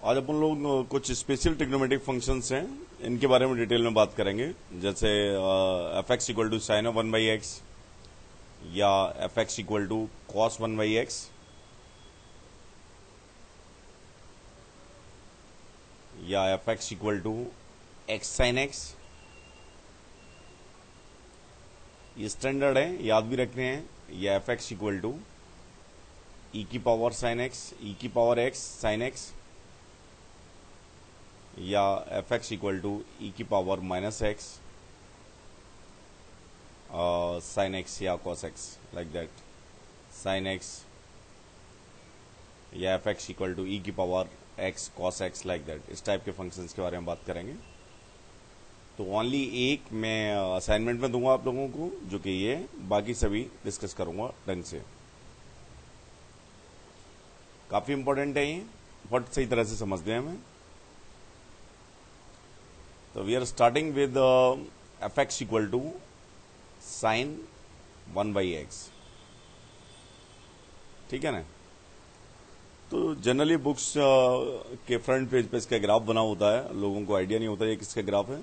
आज अपन लोग कुछ स्पेशल ट्रिग्नोमेट्रिक फंक्शंस हैं, इनके बारे में डिटेल में बात करेंगे। जैसे F x equal to sine of 1/x या F x equal to cos 1/x या F x equal to x sine X. ये स्टैंडर्ड है, याद भी रखने हैं। या F x equal to E की पावर साइन एक्स, ई की पावर एक्स साइन एक्स, या F x equal to E की power minus X sine X या cos X, like that. Sine X या F x equal to E की power x cos X, like that. इस type के functions के बारे में बात करेंगे। तो ओनली एक मैं असाइनमेंट में दूंगा आप लोगों को, जो कि ये, बाकी सभी डिस्कस करूंगा ढंग से। काफी इंपॉर्टेंट है ये, बहुत सही तरह से समझ गए हमें। तो we are starting with f x equal to sine 1/x, ठीक है ना। तो जनरली बुक्स के फ्रंट पेज पे इसका ग्राफ बना होता है, लोगों को आइडिया नहीं होता ये किसका ग्राफ है।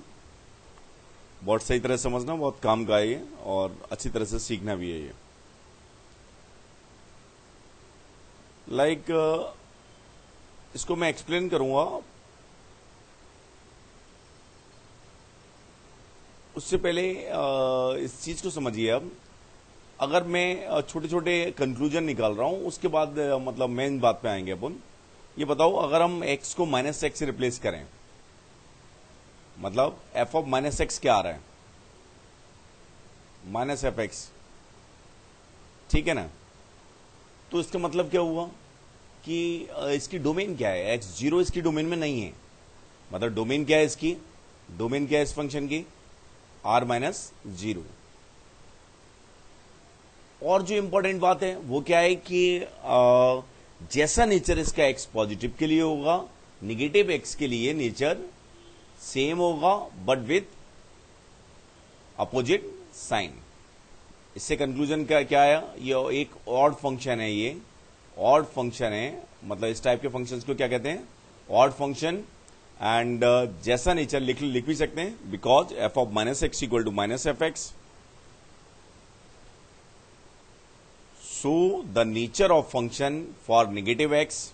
बहुत सही तरह से समझना, बहुत काम का है ये, और अच्छी तरह से सीखना भी है ये। लाइक इसको मैं एक्सप्लेन करूंगा, उससे पहले इस चीज को समझिए। अब अगर मैं छोटे छोटे कंक्लूजन निकाल रहा हूं, उसके बाद मतलब मेन बात पे आएंगे अपन। ये बताओ, अगर हम x को माइनस एक्स से रिप्लेस करें, मतलब f ऑफ माइनस एक्स क्या आ रहा है? माइनस एफ एक्स, ठीक है ना। तो इसका मतलब क्या हुआ कि इसकी डोमेन क्या है? x0 इसकी डोमेन में नहीं है। मतलब डोमेन क्या है इसकी? डोमेन क्या है इस फंक्शन की? r-0। और जो इंपॉर्टेंट बात है वो क्या है कि जैसा नेचर इसका x पॉजिटिव के लिए होगा, निगेटिव x के लिए नेचर सेम होगा, बट विथ अपोजिट साइन। इससे कंक्लूजन क्या है? ये एक ऑड फंक्शन है, ये ऑड फंक्शन है। मतलब इस टाइप के फंक्शंस को क्या कहते हैं? Odd function. एंड जैसा नेचर लिख भी सकते हैं, because f of minus x equal to minus f x. So the nature of function for negative x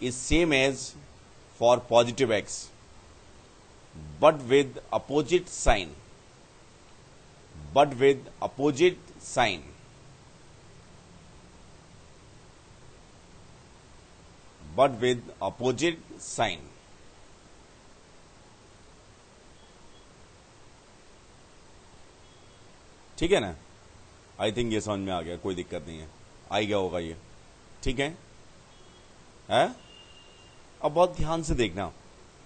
is same as for positive x, but with opposite sign, but with opposite sign, but with opposite sign। ठीक है ना। I think ये समझ में आ गया, कोई दिक्कत नहीं है, आ गया होगा ये, ठीक है। अब बहुत ध्यान से देखना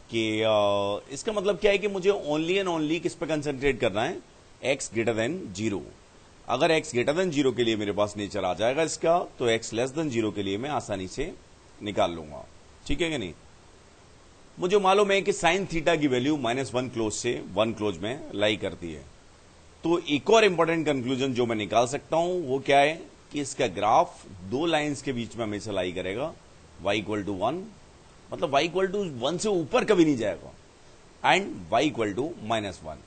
कि इसका मतलब क्या है कि मुझे ओनली एंड ओनली किस पे कंसंट्रेट करना है? x greater than 0। अगर x ग्रेटर देन 0 के लिए मेरे पास नेचर आ जाएगा इसका, तो x लेस देन 0 के लिए मैं आसानी से निकाल लूंगा, ठीक है कि नहीं। मुझे मालूम है कि साइन थीटा की वैल्यू -1 क्लोज से 1 क्लोज में लाई करती है। तो एक और इंपॉर्टेंट कंक्लूजन जो मैं निकाल सकता हूं वो क्या है कि इसका ग्राफ दो लाइंस के बीच में हमेशा लाई करेगा, y इक्वल टू 1, मतलब y इक्वल टू 1 से ऊपर कभी नहीं जाएगा, एंड y इक्वल टू -1।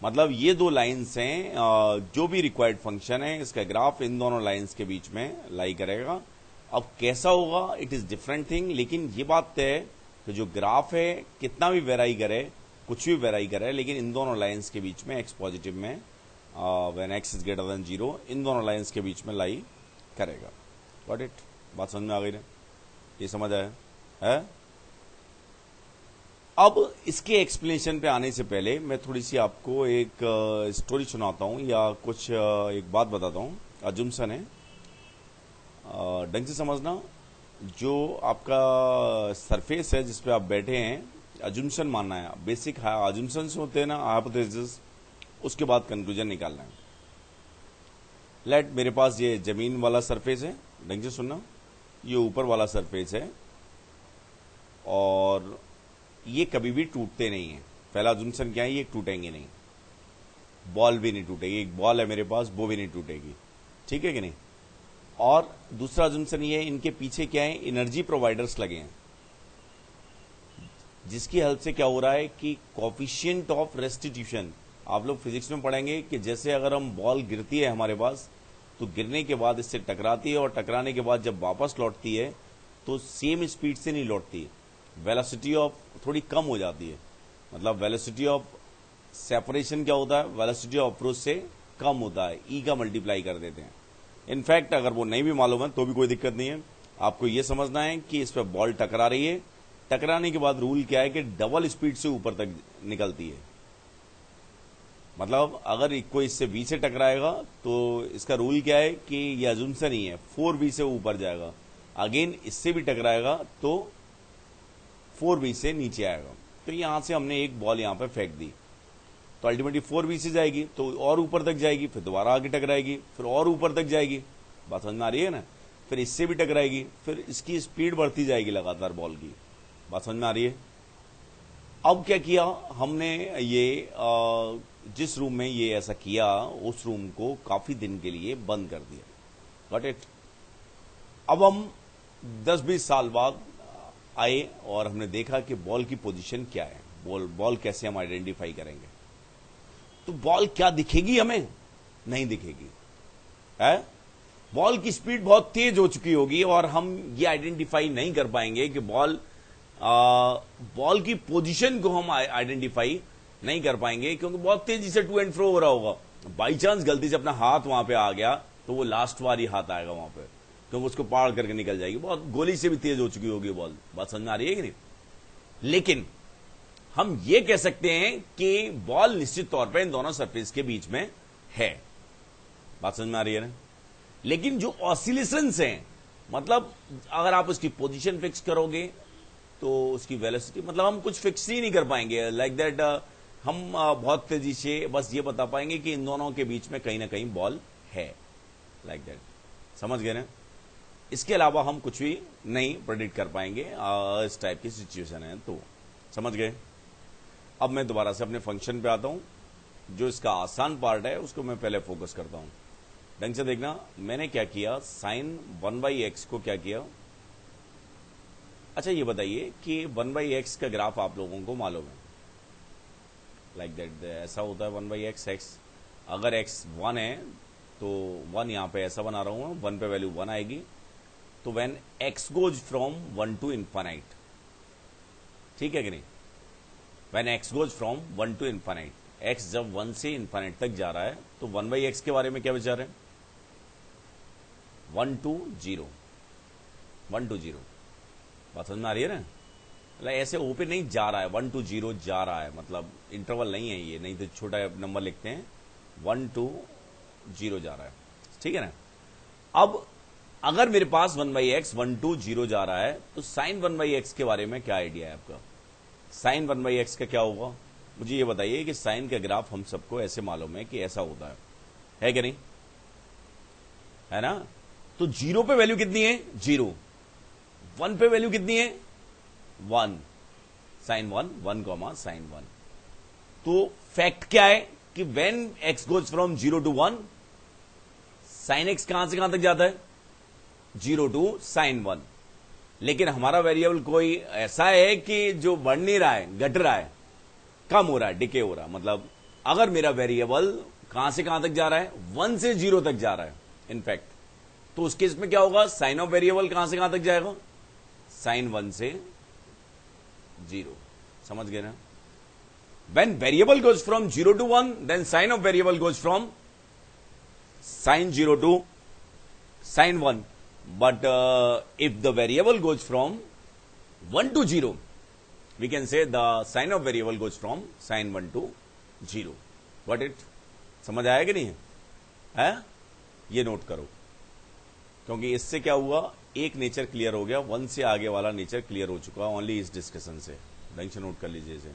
मतलब ये दो लाइंस हैं, जो भी रिक्वायर्ड फंक्शन है इसका ग्राफ इन दोनों लाइंस के बीच में लाई करेगा। अब कैसा होगा, इट इज डिफरेंट थिंग, लेकिन ये बात तय है कि जो ग्राफ है कितना भी वेराई करे, कुछ भी वेराई करे, लेकिन इन दोनों लाइंस के बीच में x पॉजिटिव में when x is greater than 0, इन दोनों लाइंस के बीच में लाई करेगा। Got it? बात समझ में आ गई ना? ये समझ आया है? अब इसके एक्सप्लेनेशन पे आने से पहले मैं थोड़ी सी आपको एक स्टोरी सुनाता हूं, या कुछ एक बात बताता हूं। अजम्पशन है, ढंग से समझना। जो आपका सरफेस है जिसपे आप बैठे हैं, अजम्पशन मानना है। बेसिक अजम्पशंस होते हैं ना, हाइपोथेसिस, उसके बाद कंक्लूजन निकालना है। लेट मेरे पास ये जमीन वाला सरफेस है, ढंग से सुनना। ये ऊपर वाला सरफेस है, और ये कभी भी टूटते नहीं है। पहला अजम्पशन क्या है? ये टूटेंगे नहीं। बॉल भी नहीं टूटेगी। एक बॉल है मेरे पास, वो भी नहीं टूटेगी, ठीक है कि नहीं। और दूसरा अजम्पशन ये है, इनके पीछे क्या है, एनर्जी प्रोवाइडर्स लगे हैं, जिसकी हेल्प से क्या हो रहा है कि कोफिशिएंट ऑफ रेस्टिट्यूशन, आप लोग फिजिक्स में पढ़ेंगे कि जैसे अगर हम बॉल गिरती है हमारे पास, तो गिरने के बाद इससे टकराती है और टकराने के बाद जब वापस लौटती है तो सेम स्पीड से नहीं लौटती, वेलोसिटी ऑफ थोड़ी कम हो जाती है। मतलब वेलोसिटी ऑफ सेपरेशन क्या होता है, वेलोसिटी ऑफ अप्रोच से कम होता है, ई का मल्टीप्लाई कर देते हैं। इनफैक्ट अगर वो नहीं भी मालूम है तो भी कोई दिक्कत नहीं है, आपको ये समझना है कि इस पर बॉल टकरा रही है, टकराने के बाद रूल क्या है कि डबल स्पीड से ऊपर तक निकलती है। मतलब अगर कोई इससे v से टकराएगा तो इसका रूल क्या है कि ये अजम्पशन ही है, 4v से ऊपर जाएगा, अगेन इससे भी टकराएगा तो 4v से नीचे आएगा। तो यहां से हमने एक बॉल यहां पे फेंक दी तो अल्टीमेटली 4v से जाएगी तो और ऊपर तक जाएगी, फिर दोबारा आगे टकराएगी, फिर और ऊपर तक जाएगी, बात समझ में आ रही है ना, फिर इससे भी टकराएगी, फिर इसकी स्पीड बढ़ती जाएगी लगातार बॉल की, बात समझ में आ रही है। अब क्या किया हमने, ये जिस रूम में ये ऐसा किया उस रूम को काफी दिन के लिए बंद कर दिया, गॉट इट। अब हम 10-20 साल बाद आए और हमने देखा कि बॉल की पोजीशन क्या है, बॉल कैसे हम आइडेंटिफाई करेंगे। तो बॉल क्या दिखेगी, हमें नहीं दिखेगी है, बॉल की स्पीड बहुत तेज हो चुकी होगी और हम ये आइडेंटिफाई नहीं कर पाएंगे कि बॉल की पोजीशन को हम आइडेंटिफाई नहीं कर पाएंगे, क्योंकि बहुत तेजी से टू एंड फ्रो हो रहा होगा। बाई चांस गलती से अपना हाथ वहां पे आ गया तो वो लास्ट बार ही हाथ आएगा वहां पे, क्योंकि उसको पार करके निकल जाएगी, बहुत गोली से भी तेज हो चुकी होगी बॉल, बात समझ में आ रही है कि नहीं। लेकिन हम ये कह सकते हैं कि बॉल निश्चित तौर पर इन दोनों सरफेस के बीच में है, बात समझ में आ रही है ना। लेकिन जो ऑसिलेशंस हैं, मतलब अगर आप उसकी पोजीशन फिक्स करोगे तो उसकी वेलोसिटी, मतलब हम कुछ फिक्स ही नहीं कर पाएंगे लाइक दैट। हम बहुत तेजी से बस ये बता पाएंगे कि इन दोनों के बीच में कहीं ना कहीं बॉल है, लाइक दैट, समझ गए ना। इसके अलावा हम कुछ भी नहीं प्रेडिक्ट कर पाएंगे, इस टाइप की सिचुएशन है तो, समझ गए। अब मैं दोबारा से अपने फंक्शन पे आता हूं, जो इसका आसान पार्ट है उसको मैं पहले फोकस करता हूं। ढंग से देखना, मैंने क्या किया, साइन 1/x को क्या किया। अच्छा ये बताइए कि 1/x का ग्राफ आप लोगों को मालूम है, लाइक दैट, ऐसा होता है 1/x, x अगर x 1 है तो 1 यहां पे ऐसा बना रहा हूं, 1 पे वैल्यू 1 आएगी, तो when x goes from 1 to infinite, ठीक है कि नहीं, when x goes from 1 to infinite, x जब 1 से इनफाइनाइट तक जा रहा है तो 1/x के बारे में क्या विचार है, 1 to 0, 1 to 0, बात समझ में आ रही है ना। मतलब ऐसे ओपन नहीं जा रहा है, 1 to 0 जा रहा है, मतलब इंटरवल नहीं है ये, नहीं तो छोटा नंबर लिखते हैं, 1 to 0 जा रहा है, ठीक है ना। अब अगर मेरे पास 1/x 1 to 0 जा रहा है तो साइन 1/x के बारे में क्या आइडिया है आपका, साइन 1/x का क्या होगा, मुझे ये बताइए कि साइन का ग्राफ हम सबको ऐसे मालूम है कि ऐसा होता है कि नहीं, है ना। तो 0 पे वैल्यू कितनी है, 0, 1 पे वैल्यू कितनी है, 1, साइन 1, 1, साइन 1। तो फैक्ट क्या है कि when x goes from 0 to 1, sine x कहां से कहां तक जाता है, 0 to साइन 1। लेकिन हमारा वेरिएबल कोई ऐसा है कि जो बढ़ नहीं रहा है, घट रहा है, कम हो रहा है, डिके हो रहा है। मतलब अगर मेरा वेरिएबल कहां से कहां तक जा रहा है, 1 से 0 तक जा रहा है इनफैक्ट, तो उस केस में क्या होगा, साइन ऑफ वेरिएबल कहां से कहां तक जाएगा, साइन 1 से 0, समझ गए ना। When variable goes from 0 to 1, then sine of variable goes from sine 0 to sine 1, but if the variable goes from 1 to 0, we can say the sign of variable goes from sin 1 to 0, got it, समझ आया कि नहीं है, ये note करो, क्योंकि इससे क्या हुआ, एक नेचर क्लियर हो गया, 1 से आगे वाला नेचर क्लियर हो चुका ओनली इस डिस्कशन से, ढंग से नोट कर लीजिए इसे।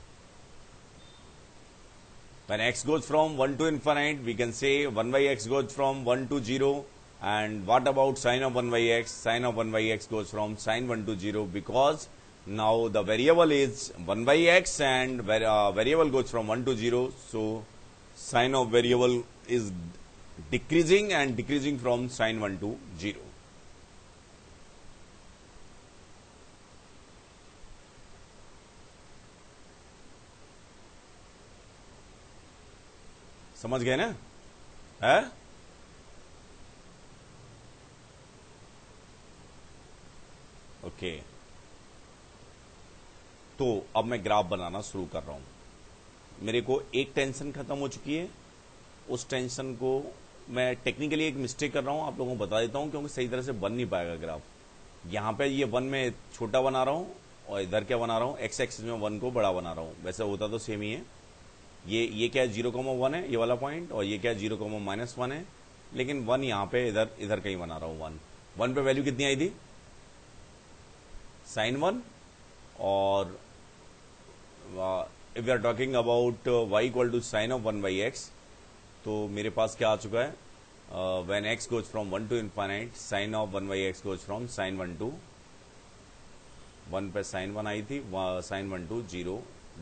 When x goes from 1 to infinite, we can say 1/x goes from 1 to 0, and what about sin of 1/x, sin of 1/x goes from sin 1 to 0, because now the variable is 1/x and variable goes from 1 to 0, so sin of variable is decreasing and decreasing from sin 1 to 0. समझ गए ना? है okay. तो अब मैं graph बनाना शुरू कर रहा हूं। मेरे को एक टेंशन खत्म हो चुकी है, उस टेंशन को मैं टेक्निकली एक मिस्टेक कर रहा हूं, आप लोगों को बता देता हूं, क्योंकि सही तरह से बन नहीं पाएगा ग्राफ। यहां पे ये 1 में छोटा बना रहा हूं और इधर क्या बना रहा हूं, एक्स एक्सिस में 1 को बड़ा बना रहा हूं। वैसे होता तो सेम ही है। ये क्या है, 0,1 है ये वाला पॉइंट, और ये क्या है, 0,-1 है। लेकिन 1 यहां पे इधर कहीं बना रहा हूं। 1 पे वैल्यू कितनी आई थी, sin 1। और if we are talking about y equal to sine of 1/x, तो मेरे पास क्या आ चुका है, when x goes from 1 to infinite, sine of 1/x goes from sin 1 to 1 पे sin 1 आई थी, sin 1 to 0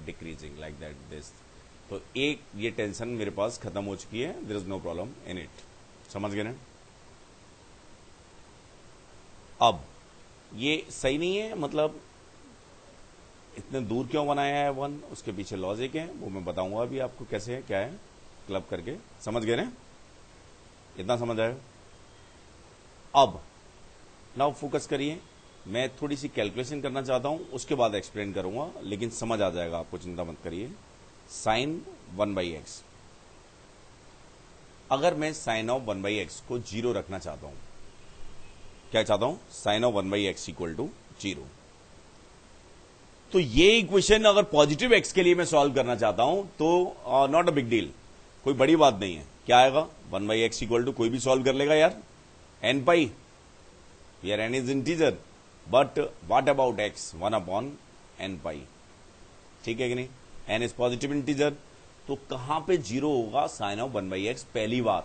decreasing like that this. तो एक ये टेंशन मेरे पास खत्म हो चुकी है, there is no problem in it. समझ गए ना? अब ये सही नहीं है, मतलब इतने दूर क्यों बनाया है 1, उसके पीछे लॉजिक है, वो मैं बताऊंगा अभी आपको कैसे है, क्या है, क्लब करके। समझ गए ना? इतना समझ आया? अब नाउ फोकस करिए, मैं थोड़ी सी कैलकुलेशन करना चाहता हूं, उसके बाद एक्सप्लेन करूंगा, लेकिन समझ आ जाएगा आपको, चिंता मत करिए। साइन 1/x, अगर मैं साइन ऑफ 1/x को 0 रखना चाहता हूं, क्या चाहता हूं, sign of 1/x equal to 0, तो ये इक्वेशन अगर पॉजिटिव एक्स के लिए मैं सॉल्व करना चाहता हूं तो नॉट अ बिग डील, कोई बड़ी बात नहीं है। क्या आएगा, 1/x इक्वल टू, कोई भी सॉल्व कर लेगा यार, n पाई, यार n is integer, but what about x, 1/n पाई, ठीक है कि नहीं? n इज पॉजिटिव इंटीजर, तो कहां पे 0 होगा, साइन ऑफ 1/x पहली बार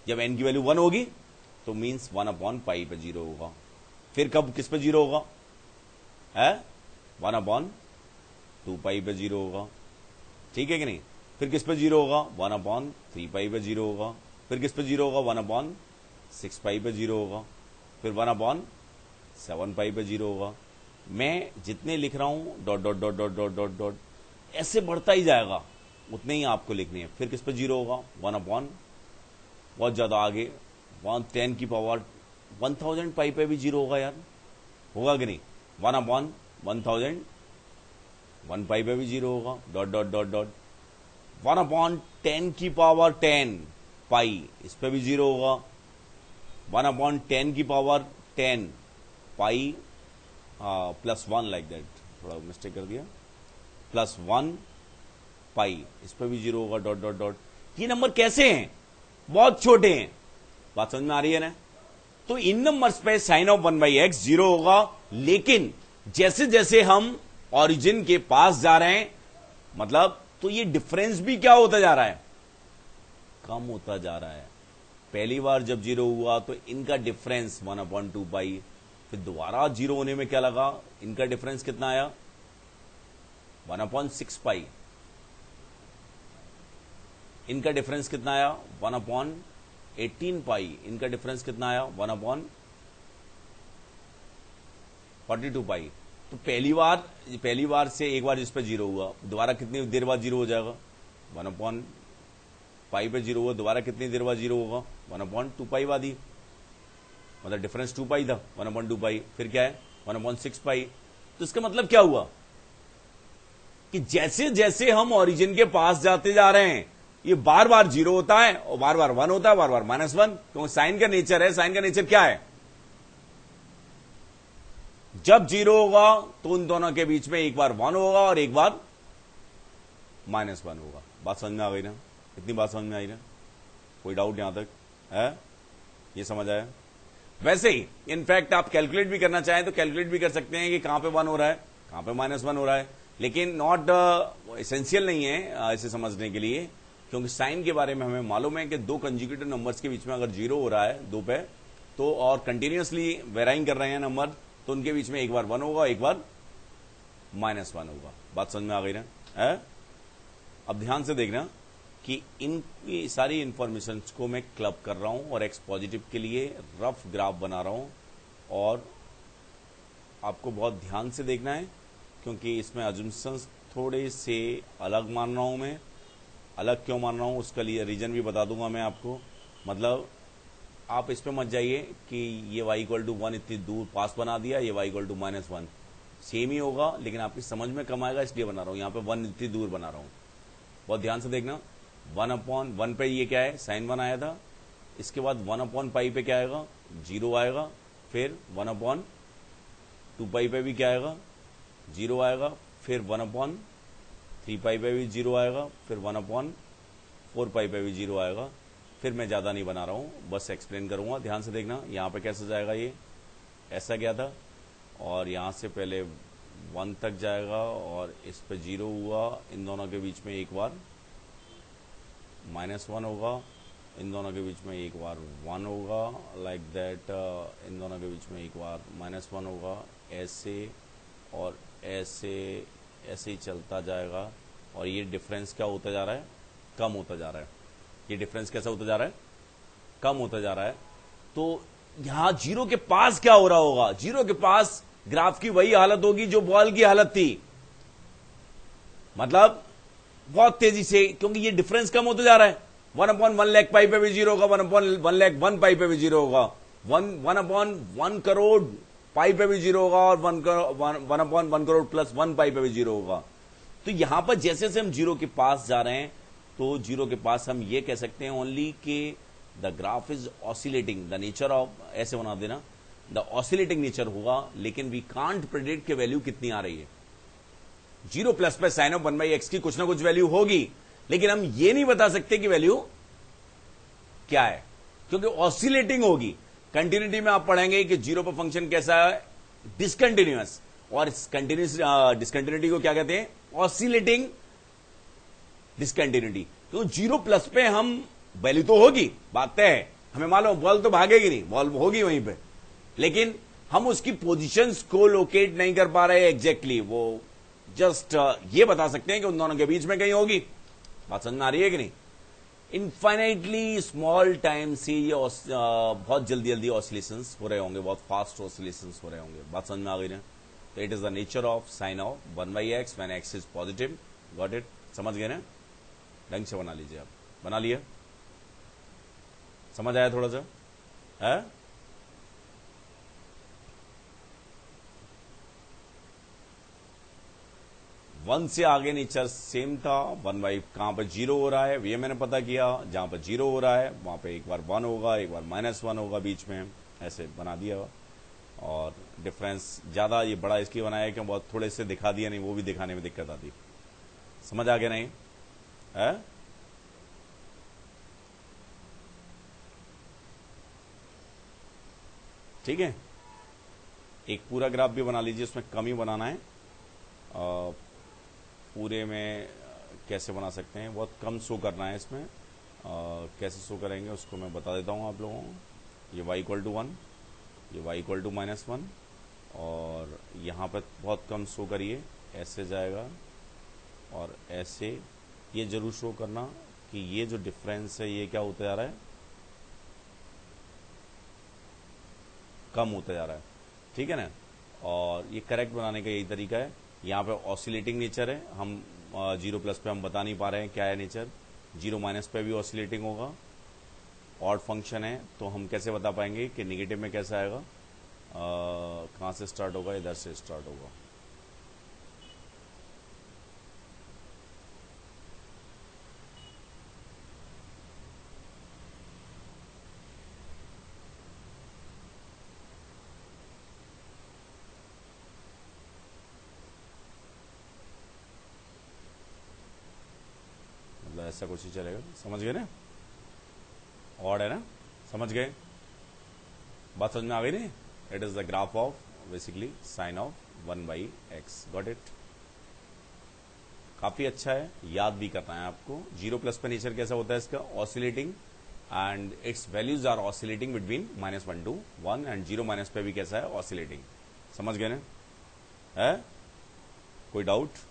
जब n की वैल्यू 1 होगी तो मीन्स 1/पाई पे 0 होगा। फिर कब किस पे 0 होगा, है 1/2 पे 0 होगा, ठीक है कि नहीं? फिर किस पे 0 होगा, 1/3 पे 0 होगा। फिर किस पे 0 होगा, 1/6 पे 0 होगा। फिर 1/7 पे 0 होगा। मैं जितने लिख रहा हूं dot dot dot dot dot dot dot ऐसे बढ़ता ही जाएगा, उतने ही आपको लिखने हैं। फिर किस पे 0 होगा, 1/, बहुत ज्यादा आगे 10 की पावर 1000 पाई पे भी 0 होगा यार, होगा कि नहीं? 1/1000 1 पाई पे भी 0 होगा, डॉट डॉट डॉट डॉट 1/10 की पावर 10 पाई, इस पे भी 0 होगा। 1/10 की पावर 10 पाई +1 लाइक दैट, थोड़ा मिस्टेक कर दिया, +1 पाई, इस पे भी 0 होगा, डॉट डॉट डॉट। ये नंबर कैसे हैं, बहुत छोटे हैं, बात समझ में आ रही है ना? तो इन नंबर्स पे साइन ऑफ 1/x 0 होगा, लेकिन जैसे जैसे हम ओरिजिन के पास जा रहे हैं, मतलब तो ये डिफरेंस भी क्या होता जा रहा है, कम होता जा रहा है। पहली बार जब 0 हुआ तो इनका डिफरेंस 1/2 पाई, फिर दोबारा 0 होने में क्या लगा, इनका डिफरेंस कितना आया, 1/6 पाई। इनका डिफरेंस कितना आया, 1/18 पाई। इनका डिफरेंस कितना आया, 1/42 पाई। तो पहली बार से एक बार जिस पे 0 हुआ, दोबारा कितनी देर बाद 0 हो जाएगा, 1/पाई पे 0 हुआ, दोबारा कितनी देर बाद 0 होगा, 1/2 पाई बाद ही, मतलब डिफरेंस 2 पाई था, 1/2 पाई। फिर क्या है, 1/6 पाई। तो इसका मतलब क्या हुआ कि जैसे जैसे हम ओरिजिन के पास जाते जा रहे हैं, ये बार बार 0 होता है और बार बार 1 होता है, बार बार -1, क्योंकि साइन का नेचर है। साइन का नेचर क्या है, जब 0 होगा तो उन दोनों के बीच में एक बार 1 होगा और एक बार -1 होगा। बात समझ में आ गई ना? इतनी बात समझ में आई ना? कोई डाउट यहां तक है? ये समझ आया? वैसे ही इनफैक्ट आप कैलकुलेट भी करना चाहें तो कैलकुलेट भी कर सकते हैं कि कहां पे 1 हो रहा है, कहां पे -1 हो रहा है, लेकिन नॉट एसेंशियल नहीं है ऐसे समझने के लिए, क्योंकि साइन के बारे में हमें मालूम है कि दो कंजुगेटिव नंबर्स के बीच में अगर 0 हो रहा है 2 पे, तो और कंटिन्यूअसली वेराइंग कर रहे हैं नंबर, तो उनके बीच में एक बार 1 होगा, एक बार -1 होगा। बात समझ में आ गई ना? है? अब ध्यान से देखना कि इनकी सारी इंफॉर्मेशन को मैं क्लब कर रहा हूं और एक्स पॉजिटिव के लिए रफ ग्राफ बना रहा हूं, और आपको बहुत ध्यान से देखना है क्योंकि इसमें अजम्पशंस थोड़े से अलग मान रहा हूं मैं, अलग क्यों मान रहा हूं उसका लिए रीजन भी बता दूंगा मैं आपको। मतलब आप इस पे मत जाइए कि ये y इक्वल टू 1 इतनी दूर पास बना दिया, ये y इक्वल टू -1, सेम ही होगा लेकिन आपकी समझ में कम आएगा इसलिए बना रहा हूं। यहां पे 1 इतनी दूर बना रहा हूं, बहुत ध्यान से देखना। 1/1 पे ये क्या है, sin 1 आया था, इसके बाद 1/पाई पे क्या आएगा, 0 आएगा, फिर 1/2 पाई पे भी क्या आएगा, 0 आएगा, फिर 1/3 पाई पे भी 0 आएगा, फिर 1/4 पाई पे भी 0 आएगा। फिर मैं ज़्यादा नहीं बना रहा हूँ, बस एक्सप्लेन करूँगा, ध्यान से देखना। यहाँ पे कैसे जाएगा, ये ऐसा गया था और यहाँ से पहले 1 तक जाएगा और इस पे 0 हुआ, इन दोनों के बीच में एक बार -1 होगा, इन दोनों के बीच में एक बार 1 होगा, लाइक दैट, इन दोनों के बीच में एक बार -1 होगा, ऐसे और ऐसे ऐसे ही चलता जाएगा। और ये डिफरेंस क्या होता जा रहा है, कम होता जा रहा है। ये डिफरेंस कैसा होता जा रहा है, कम होता जा रहा है। तो यहां 0 के पास क्या हो रहा होगा, 0 के पास ग्राफ की वही हालत होगी जो बॉल की हालत थी, मतलब बहुत तेजी से, क्योंकि ये डिफरेंस कम होता जा रहा है। 1/1 लाख पाई पे भी 0 होगा, 1/1 लाख 1 पाई पे भी 0 होगा, 1/1 करोड़ पाई पे भी 0 होगा और 1/1 करोड़ प्लस 1 पाई पे भी 0 होगा। तो यहां पर जैसे जैसे हम 0 के पास जा रहे हैं तो 0 के पास हम ये कह सकते हैं ओनली कि the graph is oscillating, the nature of, ऐसे बना देना, द ऑसिलेटिंग नेचर होगा, लेकिन वी कांट प्रेडिक्ट के वैल्यू कितनी आ रही है। 0 प्लस पे साइन ऑफ 1/x की कुछ ना कुछ वैल्यू होगी, लेकिन हम ये नहीं बता सकते कि वैल्यू क्या है, क्योंकि ऑसिलेटिंग होगी। कंटिन्यूटी में आप पढ़ेंगे कि 0 पर फंक्शन कैसा है, डिसकंटिन्यूअस, और कंटिन्यूस डिसकंटिन्यूटी को क्या कहते हैं, ऑसिलेटिंग डिसकंटिन्यूटी। तो 0 प्लस पे हम वैल्यू तो होगी, बात तय है, हमें मालूम बॉल तो भागेगी नहीं, बॉल होगी वहीं पे, लेकिन हम उसकी पोजीशंस को लोकेट नहीं कर पा रहे एग्जैक्टली। वो जस्ट ये बता सकते हैं कि उन दोनों के बीच में कहीं होगी। बात समझ में आ रही है कि नहीं। इनफाइनाइटली स्मॉल टाइम से ये बहुत जल्दी जल्दी ऑसिलेशंस हो रहे होंगे, बहुत फास्ट ऑसिलेशंस हो रहे होंगे। बात समझ में आ गई ना। तो it is the nature of sine of 1/x when x is positive. Got it, समझ गए ना। ढंग से बना लीजिए, आप बना लिए, समझ आया थोड़ा सा है। 1 से आगे नेचर सेम था। 1/, कहां पर 0 हो रहा है ये मैंने पता किया, जहां पर 0 हो रहा है वहां पे एक बार 1 होगा, एक बार -1 होगा बीच में, ऐसे बना दिया। और डिफरेंस ज्यादा ये बड़ा इसकी बनाया कि बहुत थोड़े से दिखा दिया, नहीं वो भी दिखाने में दिक्कत आती। समझ आ गया नहीं है। ठीक है, एक पूरा ग्राफ भी बना लीजिए, उसमें कम ही बनाना है। पूरे में कैसे बना सकते हैं, बहुत कम शो करना है इसमें। कैसे शो करेंगे उसको मैं बता देता हूँ आप लोगों को। ये y इक्वल टू 1, ये y इक्वल टू -1, और यहाँ पर बहुत कम शो करिए, ऐसे जाएगा और ऐसे। ये जरूर शो करना कि ये जो डिफरेंस है ये क्या होता जा रहा है, कम होता जा रहा है, ठीक है ना। और ये करेक्ट बनाने का यही तरीका है। यहाँ पे ऑसिलेटिंग नेचर है, हम 0 प्लस पे हम बता नहीं पा रहे हैं क्या है नेचर। 0 माइनस पे भी ऑसिलेटिंग होगा, ऑड फंक्शन है, तो हम कैसे बता पाएंगे कि नेगेटिव में कैसा आएगा। कहाँ से स्टार्ट होगा, इधर से स्टार्ट होगा। ऐसा कुछ ही चलेगा, समझ गए ना। ऑड है ना, समझ गए, बात समझ में आ गई नहीं। It is the graph of basically sine of 1/x। Got it, काफी अच्छा है, याद भी करना है आपको। 0 प्लस पे नेचर कैसा होता है इसका, oscillating, and its values are oscillating between -1 to 1, and 0 minus पे भी कैसा है, ऑसिलेटिंग। समझ गए ना, है कोई डाउट।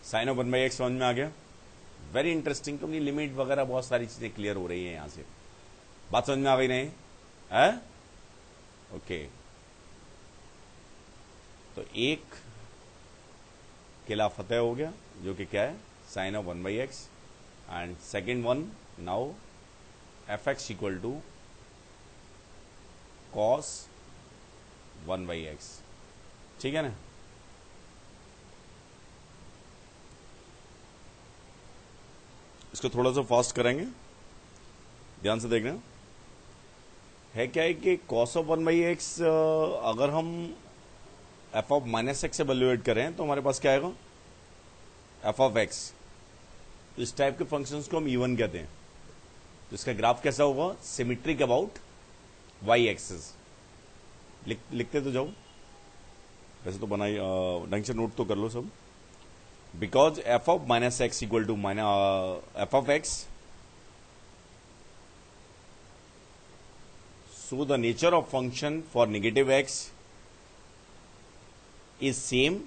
साइन ऑफ 1/x समझ में आ गया, वेरी इंटरेस्टिंग, क्योंकि लिमिट वगैरह बहुत सारी चीजें क्लियर हो रही है यहां से। बात समझ में आ गई नहीं है। ओके, तो एक किला फतेह हो गया, जो कि क्या है, sine of 1/x, and second one now fx equal to cos 1/x। ठीक है ना। इसको थोड़ा सा फास्ट करेंगे, ध्यान से देखना। है क्या है कि cos ऑफ 1/x अगर हम f ऑफ -x से वैल्यूएट करें तो हमारे पास क्या आएगा, f ऑफ x। तो इस टाइप के फंक्शंस को हम इवन कहते हैं। तो इसका ग्राफ कैसा होगा, सिमेट्रिक अबाउट y एक्सिस। लिखते तो जाओ, वैसे तो बनाई ढंग से नोट तो कर लो सब। Because f of -x equal to f of x, so the nature of function for negative x is same.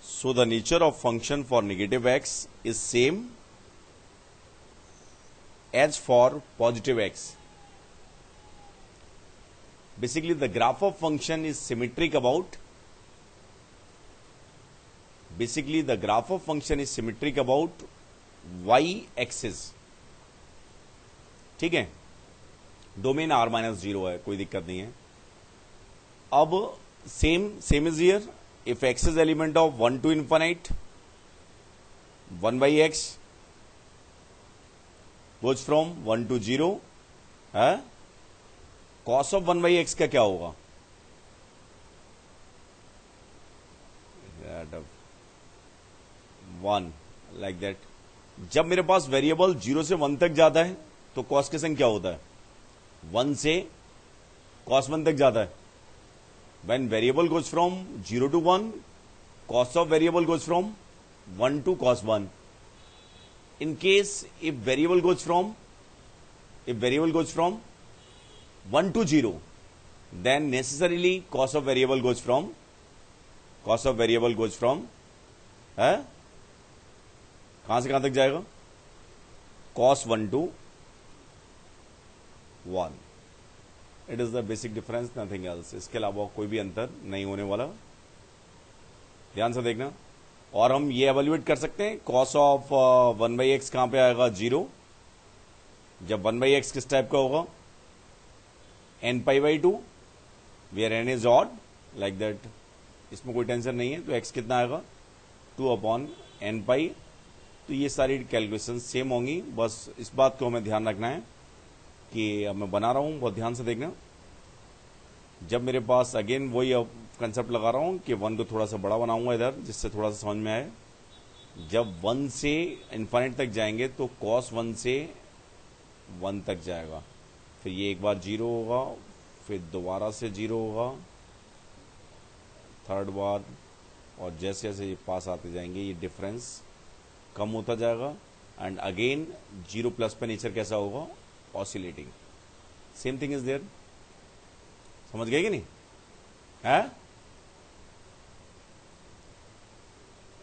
So the nature of function for negative x is same as for positive x. Basically, the graph of function is symmetric about. Basically, the graph of function is symmetric about y axis. ठीक है, domain r-0 है, कोई दिक्कत नहीं है। अब same is here, if x is element of 1 to infinite, 1/x goes from 1 to 0 है, cos of 1/x का क्या होगा, 1 लाइक दैट। जब मेरे पास वेरिएबल 0 से 1 तक जाता है तो cos के संग क्या होता है, 1 से cos 1 तक जाता है। When variable goes from 0 to 1, cos of variable goes from 1 to cos 1. In case if variable goes from 1 to 0, then necessarily cos of variable goes from कहां से कहां तक जाएगा, cos 1 to 1। It is the basic difference, nothing else. इसके अलावा कोई भी अंतर नहीं होने वाला, ध्यान से देखना। और हम ये एवेल्युएट कर सकते हैं, cos ऑफ 1/x कहां पे आएगा, 0। जब 1/x किस टाइप का होगा, nπ/2, where n is odd, like that. इसमें कोई टेंशन नहीं है। तो x कितना आएगा, 2/nπ। तो ये सारी कैलकुलेशन सेम होंगी, बस इस बात को हमें ध्यान रखना है कि अब मैं बना रहा हूं, बहुत ध्यान से देखना। जब मेरे पास अगेन वही कंसेप्ट लगा रहा हूं कि 1 को थोड़ा सा बड़ा बनाऊंगा इधर, जिससे थोड़ा सा समझ में आए। जब 1 से इन्फाइनाइट तक जाएंगे तो cos 1 से 1 तक जाएगा, फिर ये एक बार 0 होगा, फिर दोबारा से 0 होगा, थर्ड बार, और जैसे जैसे ये पास आते जाएंगे ये डिफरेंस कम होता जाएगा। एंड अगेन 0 प्लस पे नेचर कैसा होगा, oscillating. Same thing is there. समझ गए कि नहीं है।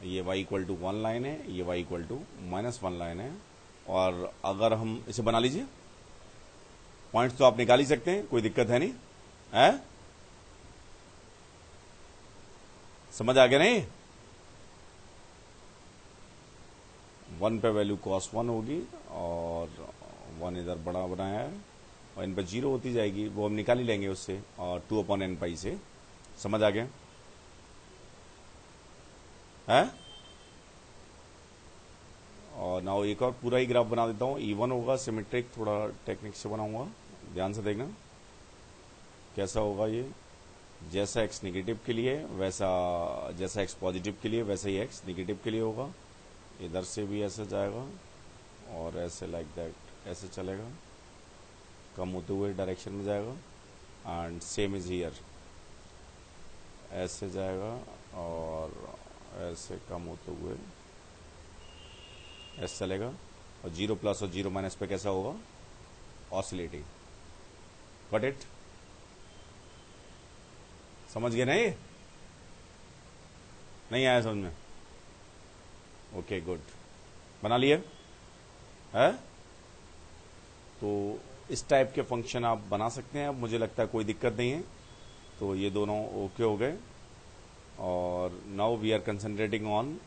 ये y इक्वल टू 1 लाइन है, ये y इक्वल टू -1 लाइन है। और अगर हम इसे बना लीजिए, पॉइंट्स तो आप निकाल ही सकते हैं, कोई दिक्कत है नहीं है। समझ आ गया नहीं। 1 पे वैल्यू cos 1 होगी और 1 इधर बड़ा बनाया है, और इन पर 0 होती जाएगी, वो हम निकाल ही लेंगे उससे, और 2/nπ से। समझ आ गया है। और नाउ एक और पूरा ही ग्राफ बना देता हूँ, इवन होगा, सिमेट्रिक, थोड़ा टेक्निक से बनाऊंगा, ध्यान से देखना कैसा होगा ये। जैसा x नेगेटिव के लिए वैसा, जैसा x पॉजिटिव के लिए वैसा ही x नेगेटिव के लिए होगा। इधर से भी ऐसे जाएगा और ऐसे लाइक दैट, ऐसे चलेगा, कम होते हुए डायरेक्शन में जाएगा। एंड सेम इज हियर, ऐसे जाएगा और ऐसे कम होते हुए ऐसे चलेगा। और 0 प्लस और 0 माइनस पे कैसा होगा, ऑसिलेटिंग। Got it. समझ गए नहीं, नहीं आया समझ में, ओके गुड, बना लिए है। तो इस टाइप के फंक्शन आप बना सकते हैं। अब मुझे लगता है कोई दिक्कत नहीं है। तो ये दोनों ओके हो गए। और now we are concentrating on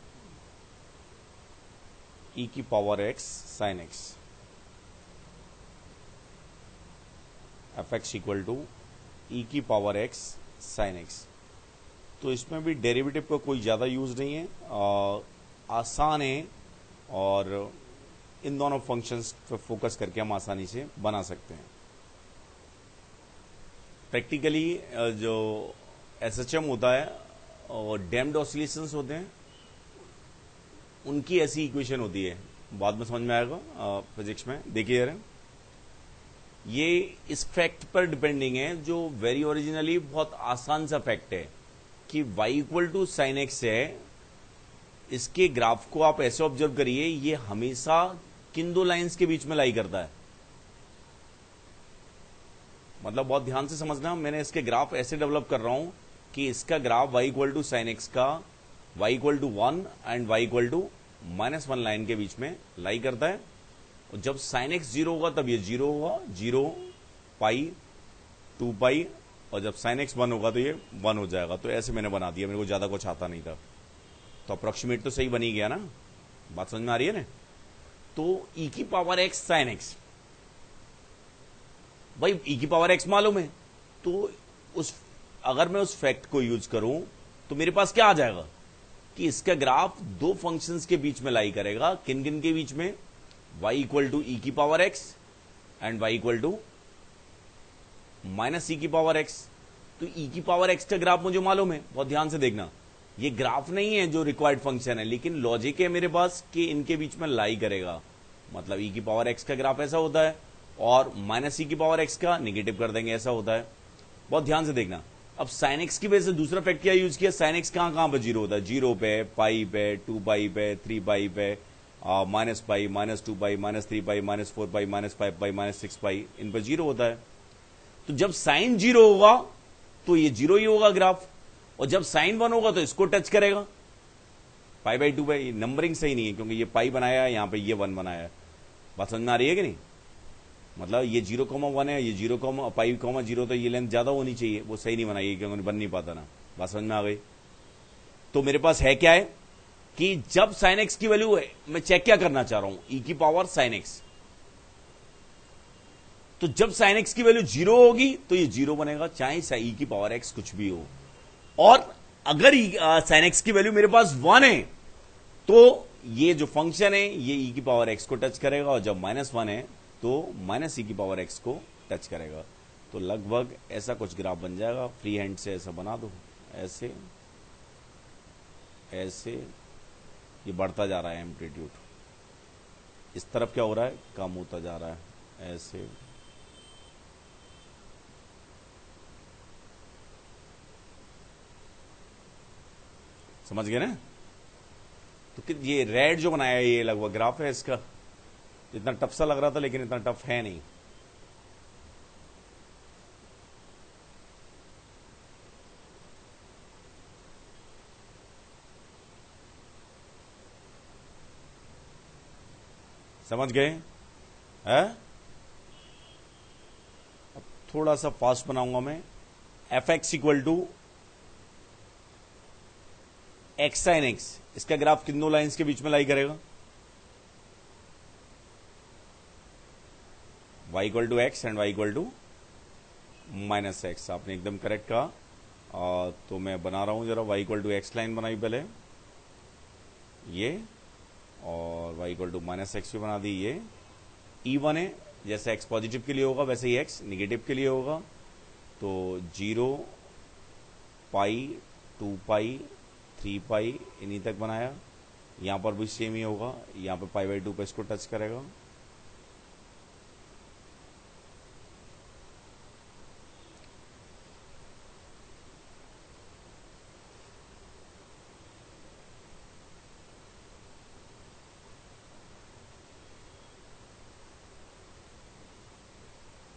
E की power X sine X, F x equal to E की पावर एक्स साइन एक्स। तो इसमें भी डेरिवेटिव का कोई ज़्यादा यूज़ नहीं है, आसान है, और इन दोनों फंक्शंस पर फोकस करके हम आसानी से बना सकते हैं। प्रैक्टिकली जो एसएचएम होता है और डैम्ड ऑसिलेशंस होते हैं, उनकी ऐसी इक्वेशन होती है, बाद में समझ में आएगा फिजिक्स में। देखिए यार, ये इस फैक्ट पर डिपेंडिंग है जो वेरी ओरिजिनली बहुत आसान सा फैक्ट है कि y equal to sine x है। इसके ग्राफ को आप ऐसे ऑब्जर्व करिए, ये हमेशा किन दो लाइंस के बीच में लाई करता है। मतलब बहुत ध्यान से समझना, मैंने इसके ग्राफ ऐसे डेवलप कर रहा हूं कि इसका graph y equal to sine x का y equal to 1 and y equal to -1 line के बीच में लाई करता है। और जब साइन एक्स 0 होगा तब ये 0 होगा, 0 पाई 2 पाई, और जब साइन एक्स 1 होगा तो ये 1 हो जाएगा। तो ऐसे मैंने बना दिया, मेरे को ज्यादा कुछ आता नहीं था। तो अप्रोक्सीमेट तो सही बनी गया ना, बात समझ में आ रही है ना। तो ई की पावर एक्स साइन एक्स, भाई ई की पावर एक्स मालूम है, तो अगर मैं उस फैक्ट को यूज करूं तो मेरे पास क्या आ जाएगा कि इसका ग्राफ दो फंक्शंस के बीच में लाई करेगा। किन किन के बीच में? y इक्वल टू ई की power x and y equal to minus E की पावर x। तो ई की पावर x का ग्राफ मुझे मालूम है, बहुत ध्यान से देखना। ये ग्राफ नहीं है जो रिक्वायर्ड फंक्शन है, लेकिन लॉजिक है मेरे पास कि इनके बीच में लाई करेगा। मतलब ई की पावर x का ग्राफ ऐसा होता है और माइनस ई की पावर x का निगेटिव कर देंगे, ऐसा होता है। बहुत ध्यान से देखना। अब साइन एक्स की वजह से दूसरा फैक्ट क्या यूज किया? साइन एक्स कहां पे जीरो होता है? 0 पे, पाई पे, 2 पाई पे, 3 पाई पे, माइनस पाई, -2 पाई, -3 पाई, -4 पाई, -5 पाई, -6 पाई, इन पर 0 होता है। तो जब साइन 0 होगा तो ये 0 ही होगा ग्राफ, और जब साइन 1 होगा तो इसको टच करेगा। π/2 पाई नंबरिंग सही नहीं है क्योंकि ये पाई बनाया है, यहां पे ये 1 बनाया है। बात समझ में आ रही है कि नहीं? मतलब ये 0,1 है, ये 0,π,0, तो ये लेंथ ज्यादा होनी चाहिए, वो सही नहीं बनाई क्योंकि बन नहीं पाता ना। बात समझ में आ गई? तो मेरे पास है क्या है कि जब साइन एक्स की वैल्यू है, मैं चेक क्या करना चाह रहा हूं? ई की पावर साइन एक्स। तो जब साइन एक्स की वैल्यू 0 होगी तो ये 0 बनेगा, चाहे ई की पावर एक्स कुछ भी हो। और अगर साइन एक्स की वैल्यू मेरे पास 1 है तो ये जो फंक्शन है ये ई की पावर एक्स को टच करेगा, और जब -1 है तो माइनस ई की पावर एक्स को टच करेगा। तो लगभग ऐसा कुछ ग्राफ बन जाएगा। फ्री हैंड से ऐसा बना दो, ऐसे ऐसे ये बढ़ता जा रहा है एम्पलीट्यूड। इस तरफ क्या हो रहा है? कम होता जा रहा है, ऐसे। समझ गए ना? तो ये रेड जो बनाया है ये लगभग ग्राफ है इसका। इतना टफ सा लग रहा था लेकिन इतना टफ है नहीं। समझ गए? है? अब थोड़ा सा फास्ट बनाऊंगा मैं। F x equal to x sine x, इसका ग्राफ किन दो लाइंस के बीच में लाई करेगा? y equal to x and y equal to -x। आपने एकदम करेक्ट कहा। तो मैं बना रहा हूं जरा, y equal to x line बनाई पहले ये, और y इक्वल टू -x भी बना दी ये। E1 है, जैसे x पॉजिटिव के लिए होगा वैसे ही x निगेटिव के लिए होगा। तो 0 पाई, 2 पाई, 3 पाई, इन्हीं तक बनाया। यहां पर भी सेम ही होगा, यहां पर π/2 पे इसको टच करेगा।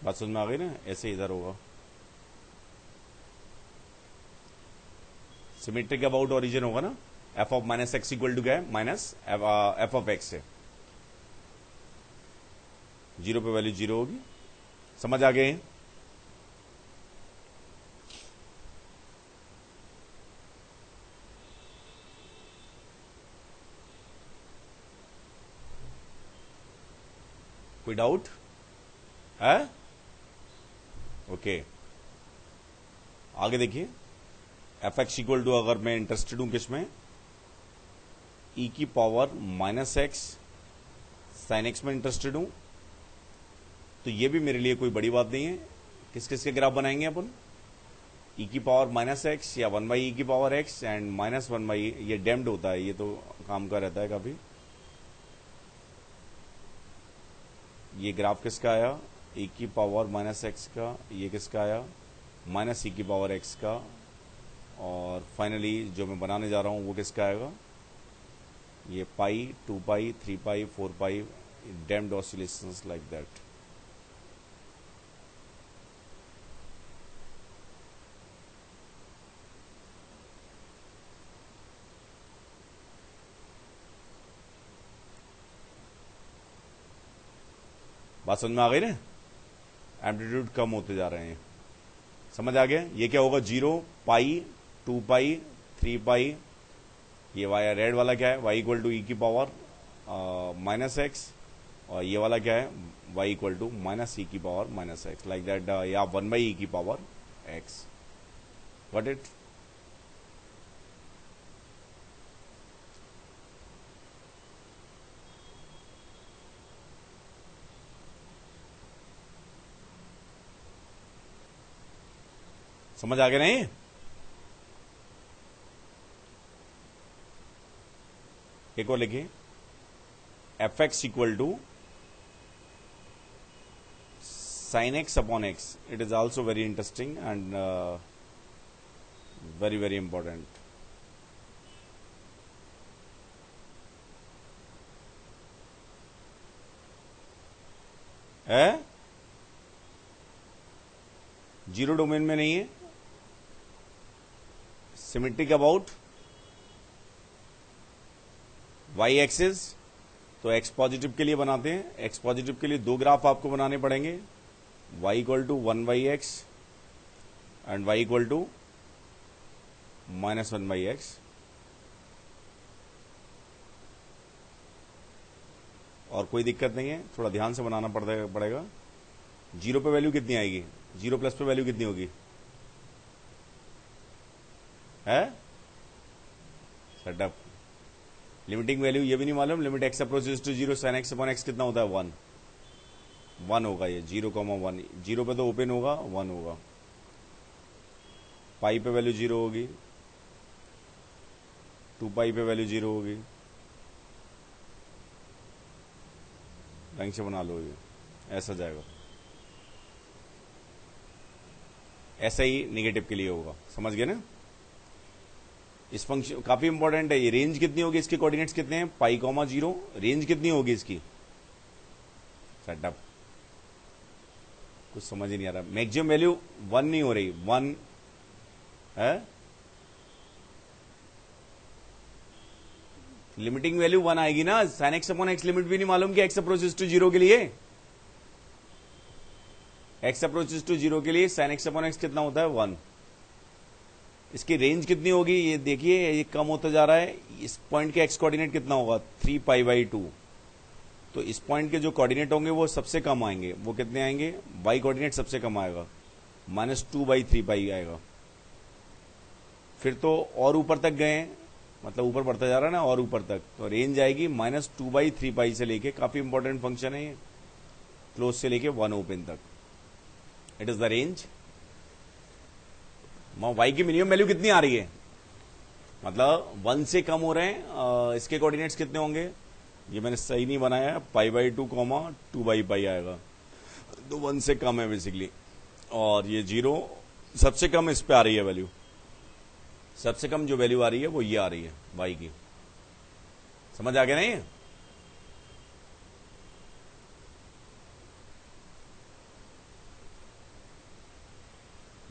बात समझ में आ गई ना? ऐसे इधर होगा। सिमेट्रिक अबाउट ओरिजिन होगा ना। F of -x equal to क्या है? माइनस एफ ऑफ एक्स है। 0 पे वैल्यू 0 होगी। समझ आ गए? कोई डाउट है? ओके, आगे देखिए। एफ एक्स इक्वल टू, अगर मैं इंटरेस्टेड हूं किसमें, ई की power minus X sine x में इंटरेस्टेड हूं, तो ये भी मेरे लिए कोई बड़ी बात नहीं है। किस किस के ग्राफ बनाएंगे अपन? ई की पावर माइनस एक्स या वन बाई ई की power x and minus one by, ये डैम्ड होता है, ये तो काम का रहता है काफी। ये ग्राफ किसका आया? ई की पावर माइनस एक्स का। ये किसका आया? माइनस ई की पावर एक्स का। और फाइनली जो मैं बनाने जा रहा हूं वो किसका आएगा? ये पाई, 2 पाई, 3 पाई, 4 पाई, डैम्ड ऑसिलेशंस लाइक दैट। बात समझ में आ गई ना? एम्पलीट्यूड कम होते जा रहे हैं, समझ आ गया? ये क्या होगा? 0 पाई, 2 पाई, 3 पाई। ये वाई रेड वाला क्या है? वाई इक्वल टू ई की पावर माइनस एक्स। और ये वाला क्या है? Y equal to minus E की power minus x, like that, या 1 बाई ई की पावर एक्स। Got it? समझ आ गया नहीं? एक और लिखिए, f x equal to sine x upon x. It is also very interesting and very very important. है? जीरो डोमेन में नहीं है। सिमेट्रिक अबाउट वाई एक्सिस, तो एक्स पॉजिटिव के लिए बनाते हैं। एक्स पॉजिटिव के लिए दो ग्राफ आपको बनाने पड़ेंगे, y equal to 1 by x and y equal to minus 1 by x. और कोई दिक्कत नहीं है, थोड़ा ध्यान से बनाना पड़ेगा। जीरो पे वैल्यू कितनी आएगी? जीरो प्लस पे वैल्यू कितनी होगी? है सेटअप। लिमिटिंग वैल्यू ये भी नहीं मालूम। Limit x approaches to zero sine x upon x कितना होता है? 1 1 होगा ये। 0,1, जीरो पे तो ओपन होगा, 1 होगा। पाई पे वैल्यू 0 होगी, 2 पाई पे वैल्यू 0 होगी। ढंग से बना लो, ये ऐसा जाएगा। ऐसा ही निगेटिव के लिए होगा, समझ गए ना? इस फंक्शन काफी इंपॉर्टेंट है ये। रेंज कितनी होगी इसके? कोऑर्डिनेट्स कितने हैं? पाई कॉमा 0। रेंज कितनी होगी इसकी? सेटअप कुछ समझ ही नहीं आ रहा। मैक्सिमम वैल्यू 1 नहीं हो रही, 1 है। लिमिटिंग वैल्यू 1 आएगी ना। Sign x upon x limit भी नहीं मालूम कि एक्स अप्रोचेस टू 0 के लिए। एक्स अप्रोचेस टू 0 के लिए साइन एक्स अपॉन एक्स कितना होता है? 1। इसकी रेंज कितनी होगी? ये देखिए, ये कम होता जा रहा है। इस पॉइंट के एक्स कोऑर्डिनेट कितना होगा? 3 पाई बाई 2। तो इस पॉइंट के जो कोऑर्डिनेट होंगे वो सबसे कम आएंगे। वो कितने आएंगे? वाई कोऑर्डिनेट सबसे कम आएगा, -2 बाई 3 पाई आएगा। फिर तो और ऊपर तक गए, मतलब ऊपर बढ़ता जा रहा है ना, और ऊपर तक। तो रेंज आएगी -2 बाई 3 पाई से लेके, काफी इंपॉर्टेंट फंक्शन है ये, क्लोज से लेके 1 ओपन तक। It is the range. Y की मिनिमम वैल्यू कितनी आ रही है? मतलब 1 से कम हो रहे हैं। इसके कोऑर्डिनेट्स कितने होंगे? ये मैंने सही नहीं बनाया है, पाई बाई 2 2 बाई पाई आएगा, तो 1 से कम है बेसिकली। और ये 0 सबसे कम इस पे आ रही है वैल्यू। सबसे कम जो वैल्यू आ रही है वो ये आ रही है वाई की। समझ आ गया नहीं?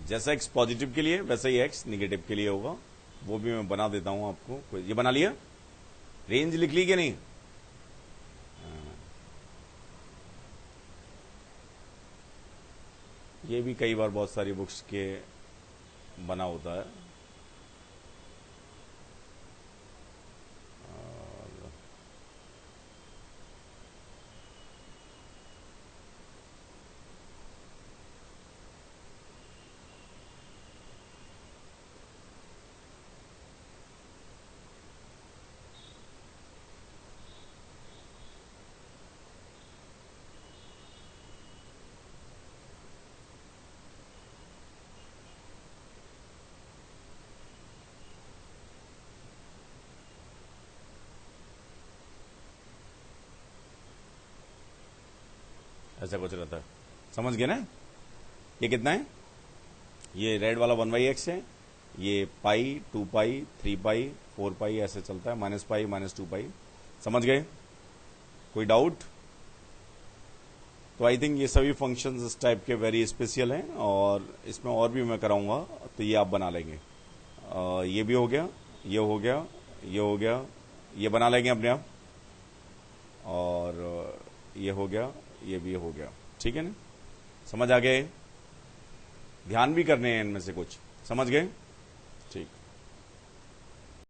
जैसा एक्स पॉजिटिव के लिए वैसा ही एक्स निगेटिव के लिए होगा। वो भी मैं बना देता हूं आपको। ये बना लिया? रेंज लिख ली कि नहीं? ये भी कई बार बहुत सारी बुक्स के बना होता है। ऐसा कुछ रहता है, समझ गए ना। ये कितना है, ये रेड वाला 1/x है, ये पाई 2 पाई 3 पाई 4 पाई ऐसे चलता है, माइनस पाई माइनस 2 पाई, समझ गए। कोई डाउट? तो आई थिंक ये सभी फंक्शंस इस टाइप के वेरी स्पेशल हैं, और इसमें और भी मैं कराऊंगा, तो ये आप बना लेंगे। ये भी हो गया, ये हो गया, ये हो गया, ये बना लेंगे अपने आप, और ये हो गया, ये भी हो गया, ठीक है ना। समझ आ गए? ध्यान भी करने हैं इनमें से कुछ, समझ गए।